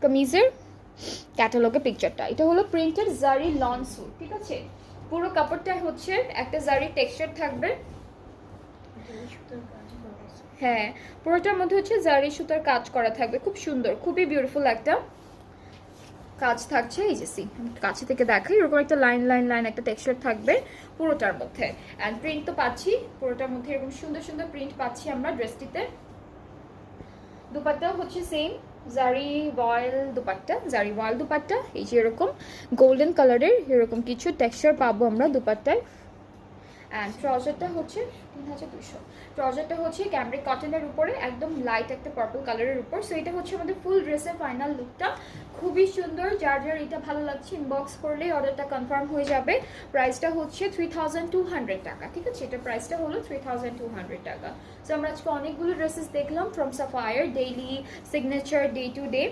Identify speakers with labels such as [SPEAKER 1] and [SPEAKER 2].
[SPEAKER 1] কামিজের ক্যাটালগে পিকচারটা। এটা হলো প্রিন্টেড জারি লন স্যুট, ঠিক আছে। পুরো কাপড়টা হচ্ছে একটা জারি টেক্সচার থাকবে। হ্যাঁ, পুরোটার মধ্যে হচ্ছে জারি সুতার কাজ করা থাকবে, খুব সুন্দর, খুবই বিউটিফুল একটা কাজ থাকছে। এই যে সি, কাছে থেকে দেখাই, এরকম একটা লাইন লাইন লাইন একটা টেক্সচার থাকবে পুরোটার মধ্যে। অ্যান্ড প্রিন্ট তো পাচ্ছি পুরোটার মধ্যে, এরকম সুন্দর সুন্দর প্রিন্ট পাচ্ছি আমরা ড্রেসটিতে। দুপাট্টাও হচ্ছে সেম জারি ভয়েল দুপাট্টা, জারি ভয়েল দুপাট্টা। এই যে এরকম গোল্ডেন কালারের এরকম কিছু টেক্সচার পাবো আমরা দুপাট্টায়। অ্যান্ড ট্রাউজারটা হচ্ছে 3200। ট্রাউজারটা হচ্ছে ক্যামব্রিক কটনের উপরে একদম লাইট একটা পার্পল কালারের উপর। সো এটা হচ্ছে আমাদের ফুল ড্রেসের ফাইনাল লুকটা, খুবই সুন্দর। যার যার এটা ভালো লাগছে ইনবক্স করলেই অর্ডারটা কনফার্ম হয়ে যাবে। প্রাইসটা হচ্ছে 3200 টাকা, ঠিক আছে। এটা প্রাইসটা হলো 3200 টাকা। সো আমরা আজকে অনেকগুলো ড্রেসেস দেখলাম, from Sapphire, daily, signature, day to day.